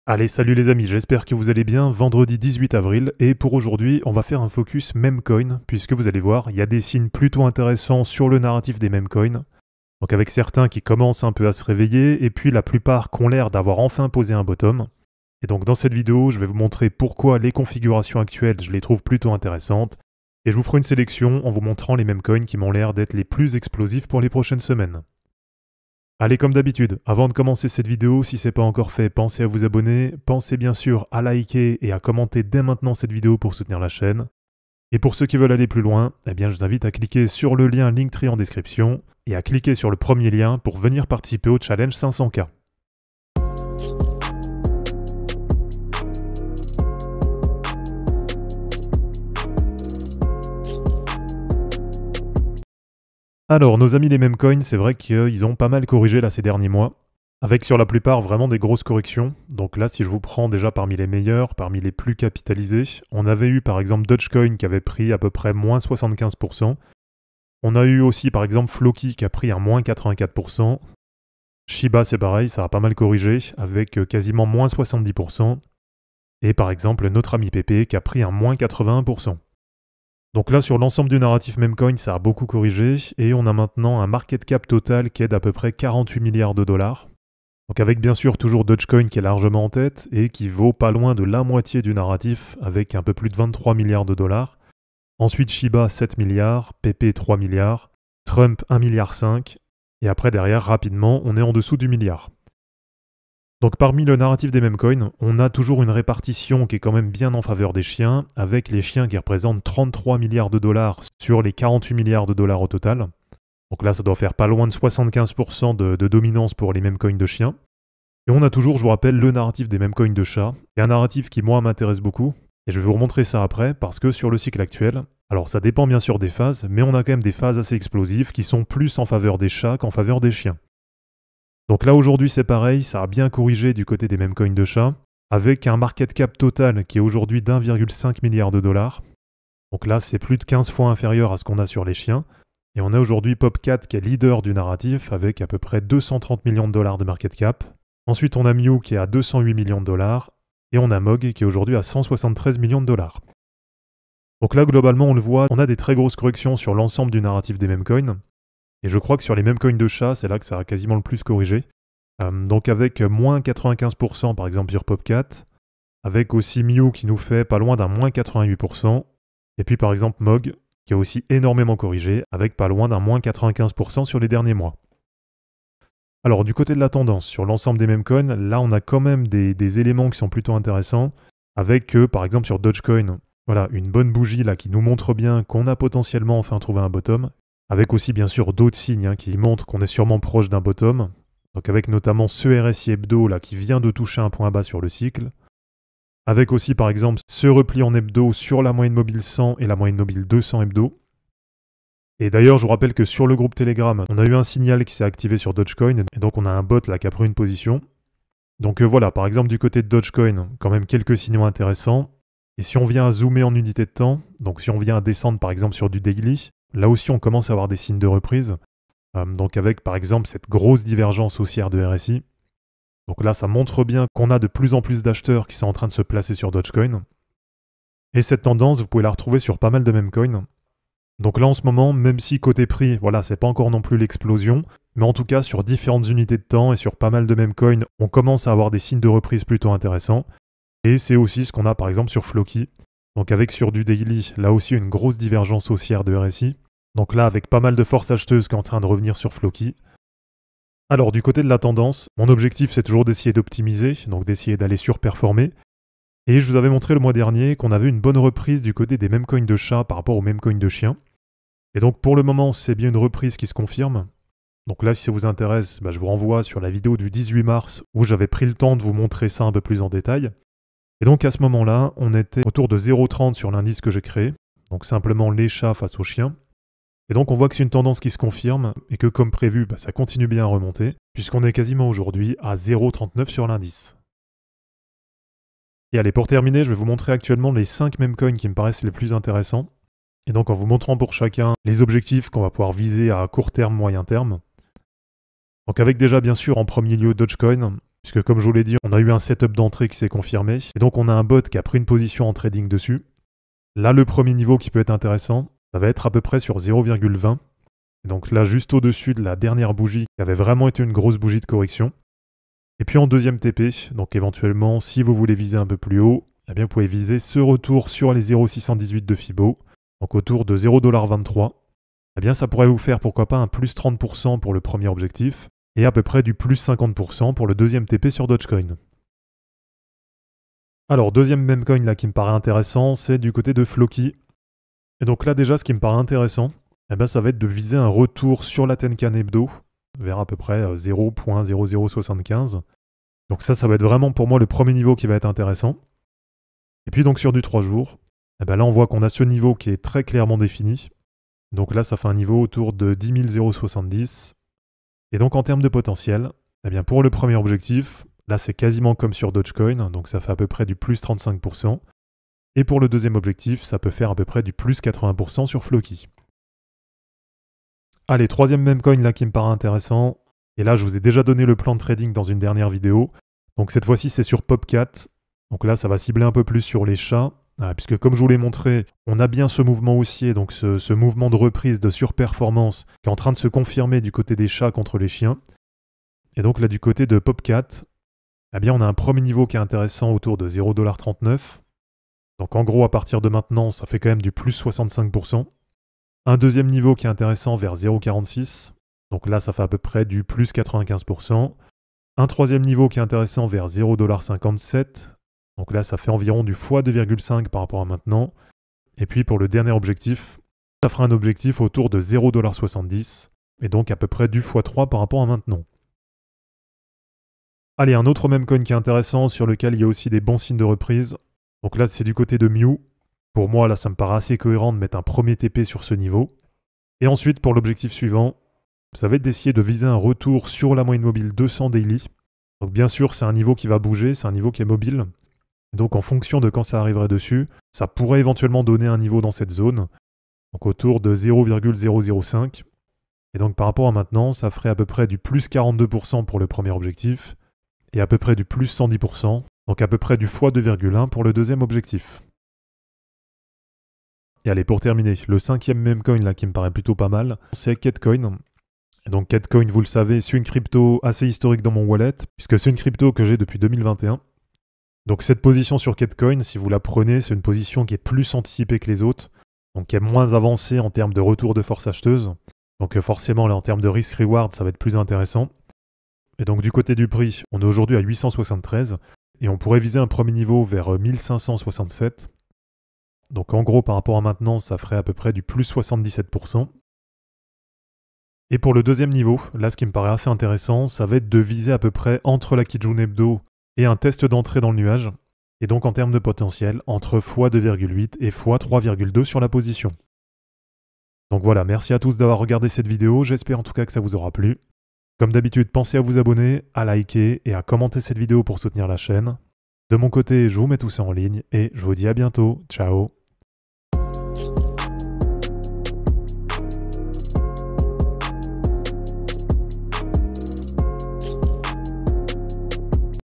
Allez, salut les amis, j'espère que vous allez bien, vendredi 18 avril, et pour aujourd'hui, on va faire un focus memecoin, puisque vous allez voir, il y a des signes plutôt intéressants sur le narratif des memecoins, donc avec certains qui commencent un peu à se réveiller, et puis la plupart qui ont l'air d'avoir enfin posé un bottom. Et donc dans cette vidéo, je vais vous montrer pourquoi les configurations actuelles, je les trouve plutôt intéressantes, et je vous ferai une sélection en vous montrant les memecoins qui m'ont l'air d'être les plus explosifs pour les prochaines semaines. Allez, comme d'habitude, avant de commencer cette vidéo, si ce n'est pas encore fait, pensez à vous abonner, pensez bien sûr à liker et à commenter dès maintenant cette vidéo pour soutenir la chaîne. Et pour ceux qui veulent aller plus loin, eh bien je vous invite à cliquer sur le lien Linktree en description et à cliquer sur le premier lien pour venir participer au challenge 500K. Alors, nos amis les memecoins, c'est vrai qu'ils ont pas mal corrigé là ces derniers mois, avec sur la plupart vraiment des grosses corrections. Donc là, si je vous prends déjà parmi les meilleurs, parmi les plus capitalisés, on avait eu par exemple Dogecoin qui avait pris à peu près moins 75%. On a eu aussi par exemple Floki qui a pris un moins 84%. Shiba c'est pareil, ça a pas mal corrigé, avec quasiment moins 70%. Et par exemple notre ami Pepe qui a pris un moins 81%. Donc là, sur l'ensemble du narratif memecoin, ça a beaucoup corrigé, et on a maintenant un market cap total qui est d'à peu près 48 milliards de dollars. Donc avec bien sûr toujours Dogecoin qui est largement en tête, et qui vaut pas loin de la moitié du narratif, avec un peu plus de 23 milliards de dollars. Ensuite Shiba 7 milliards, Pepe 3 milliards, Trump 1,5 milliard, et après derrière, rapidement, on est en dessous du milliard. Donc parmi le narratif des memecoins, on a toujours une répartition qui est quand même bien en faveur des chiens, avec les chiens qui représentent 33 milliards de dollars sur les 48 milliards de dollars au total. Donc là, ça doit faire pas loin de 75% de dominance pour les memecoins de chiens. Et on a toujours, je vous rappelle, le narratif des memecoins de chats, et un narratif qui, moi, m'intéresse beaucoup, et je vais vous remontrer ça après, parce que sur le cycle actuel, alors ça dépend bien sûr des phases, mais on a quand même des phases assez explosives qui sont plus en faveur des chats qu'en faveur des chiens. Donc là aujourd'hui c'est pareil, ça a bien corrigé du côté des memecoins de chat, avec un market cap total qui est aujourd'hui d'1,5 milliard de dollars. Donc là c'est plus de 15 fois inférieur à ce qu'on a sur les chiens. Et on a aujourd'hui Popcat qui est leader du narratif avec à peu près 230 millions de dollars de market cap. Ensuite on a Mew qui est à 208 millions de dollars. Et on a Mog qui est aujourd'hui à 173 millions de dollars. Donc là globalement on le voit, on a des très grosses corrections sur l'ensemble du narratif des memecoins. Et je crois que sur les memecoins de chat, c'est là que ça a quasiment le plus corrigé. Donc avec moins 95% par exemple sur Popcat, avec aussi Mew qui nous fait pas loin d'un moins 88%, et puis par exemple Mog qui a aussi énormément corrigé, avec pas loin d'un moins 95% sur les derniers mois. Alors du côté de la tendance, sur l'ensemble des memecoins, là on a quand même des éléments qui sont plutôt intéressants, avec par exemple sur Dogecoin, voilà, une bonne bougie là qui nous montre bien qu'on a potentiellement enfin trouvé un bottom, avec aussi bien sûr d'autres signes qui montrent qu'on est sûrement proche d'un bottom, donc avec notamment ce RSI hebdo là qui vient de toucher un point bas sur le cycle, avec aussi par exemple ce repli en hebdo sur la moyenne mobile 100 et la moyenne mobile 200 hebdo. Et d'ailleurs je vous rappelle que sur le groupe Telegram, on a eu un signal qui s'est activé sur Dogecoin, et donc on a un bot là qui a pris une position. Donc voilà, par exemple du côté de Dogecoin, quand même quelques signaux intéressants. Et si on vient à zoomer en unité de temps, donc si on vient à descendre par exemple sur du daily, là aussi on commence à avoir des signes de reprise, donc avec par exemple cette grosse divergence haussière de RSI. Donc là ça montre bien qu'on a de plus en plus d'acheteurs qui sont en train de se placer sur Dogecoin. Et cette tendance, vous pouvez la retrouver sur pas mal de memecoins. Donc là en ce moment, même si côté prix, voilà, c'est pas encore non plus l'explosion, mais en tout cas sur différentes unités de temps et sur pas mal de memecoins, on commence à avoir des signes de reprise plutôt intéressants. Et c'est aussi ce qu'on a par exemple sur Floki. Donc avec sur du daily, là aussi une grosse divergence haussière de RSI. Donc là avec pas mal de force acheteuse qui est en train de revenir sur Floki. Alors du côté de la tendance, mon objectif c'est toujours d'essayer d'optimiser, donc d'essayer d'aller surperformer. Et je vous avais montré le mois dernier qu'on avait une bonne reprise du côté des memecoins de chat par rapport aux memecoins de chien. Et donc pour le moment c'est bien une reprise qui se confirme. Donc là si ça vous intéresse, je vous renvoie sur la vidéo du 18 mars où j'avais pris le temps de vous montrer ça un peu plus en détail. Et donc à ce moment-là, on était autour de 0,30 sur l'indice que j'ai créé, donc simplement les chats face aux chiens. Et donc on voit que c'est une tendance qui se confirme, et que comme prévu, ça continue bien à remonter, puisqu'on est quasiment aujourd'hui à 0,39 sur l'indice. Et allez, pour terminer, je vais vous montrer actuellement les 5 memecoins qui me paraissent les plus intéressants, et donc en vous montrant pour chacun les objectifs qu'on va pouvoir viser à court terme, moyen terme. Donc avec déjà bien sûr en premier lieu Dogecoin, puisque comme je vous l'ai dit, on a eu un setup d'entrée qui s'est confirmé, et donc on a un bot qui a pris une position en trading dessus. Là, le premier niveau qui peut être intéressant, ça va être à peu près sur 0,20. Donc là, juste au-dessus de la dernière bougie, qui avait vraiment été une grosse bougie de correction. Et puis en deuxième TP, donc éventuellement, si vous voulez viser un peu plus haut, eh bien vous pouvez viser ce retour sur les 0,618 de Fibo, donc autour de 0,23$. Eh bien ça pourrait vous faire pourquoi pas un plus 30% pour le premier objectif, et à peu près du plus 50% pour le deuxième TP sur Dogecoin. Alors deuxième memecoin là qui me paraît intéressant, c'est du côté de Floki. Et donc là déjà ce qui me paraît intéressant, eh bien, ça va être de viser un retour sur la Tenkan hebdo, vers à peu près 0,0075. Donc ça va être vraiment pour moi le premier niveau qui va être intéressant. Et puis donc sur du 3 jours, eh bien là on voit qu'on a ce niveau qui est très clairement défini. Donc là ça fait un niveau autour de 10 070. Et donc en termes de potentiel, eh bien pour le premier objectif, là c'est quasiment comme sur Dogecoin, donc ça fait à peu près du plus 35%. Et pour le deuxième objectif, ça peut faire à peu près du plus 80% sur Floki. Allez, troisième memecoin là qui me paraît intéressant. Et là, je vous ai déjà donné le plan de trading dans une dernière vidéo. Donc cette fois-ci, c'est sur Popcat. Donc là, ça va cibler un peu plus sur les chats. Puisque comme je vous l'ai montré, on a bien ce mouvement haussier, donc ce mouvement de reprise, de surperformance, qui est en train de se confirmer du côté des chats contre les chiens. Et donc là, du côté de Popcat, eh bien, on a un premier niveau qui est intéressant autour de 0,39$. Donc en gros, à partir de maintenant, ça fait quand même du plus 65%. Un deuxième niveau qui est intéressant vers 0,46. Donc là, ça fait à peu près du plus 95%. Un troisième niveau qui est intéressant vers 0,57$. Donc là, ça fait environ du x2,5 par rapport à maintenant. Et puis pour le dernier objectif, ça fera un objectif autour de 0,70$. Et donc à peu près du x3 par rapport à maintenant. Allez, un autre memecoin qui est intéressant, sur lequel il y a aussi des bons signes de reprise. Donc là, c'est du côté de Mew. Pour moi, là, ça me paraît assez cohérent de mettre un premier TP sur ce niveau. Et ensuite, pour l'objectif suivant, ça va être d'essayer de viser un retour sur la moyenne mobile 200 daily. Donc bien sûr, c'est un niveau qui va bouger, c'est un niveau qui est mobile. Donc en fonction de quand ça arriverait dessus, ça pourrait éventuellement donner un niveau dans cette zone. Donc autour de 0,005. Et donc par rapport à maintenant, ça ferait à peu près du plus 42% pour le premier objectif. Et à peu près du plus 110%. Donc à peu près du x2,1 pour le deuxième objectif. Et allez, pour terminer, le cinquième memecoin là qui me paraît plutôt pas mal, c'est Ketcoin. Et donc Ketcoin, vous le savez, c'est une crypto assez historique dans mon wallet, puisque c'est une crypto que j'ai depuis 2021. Donc cette position sur Ketcoin, si vous la prenez, c'est une position qui est plus anticipée que les autres, donc qui est moins avancée en termes de retour de force acheteuse. Donc forcément, là, en termes de risk-reward, ça va être plus intéressant. Et donc du côté du prix, on est aujourd'hui à 873, et on pourrait viser un premier niveau vers 1567. Donc en gros, par rapport à maintenant, ça ferait à peu près du plus 77%. Et pour le deuxième niveau, là ce qui me paraît assez intéressant, ça va être de viser à peu près entre la Kijun Hebdo et un test d'entrée dans le nuage. Et donc en termes de potentiel, entre x2,8 et x3,2 sur la position. Donc voilà, merci à tous d'avoir regardé cette vidéo, j'espère en tout cas que ça vous aura plu. Comme d'habitude, pensez à vous abonner, à liker et à commenter cette vidéo pour soutenir la chaîne. De mon côté, je vous mets tout ça en ligne et je vous dis à bientôt. Ciao.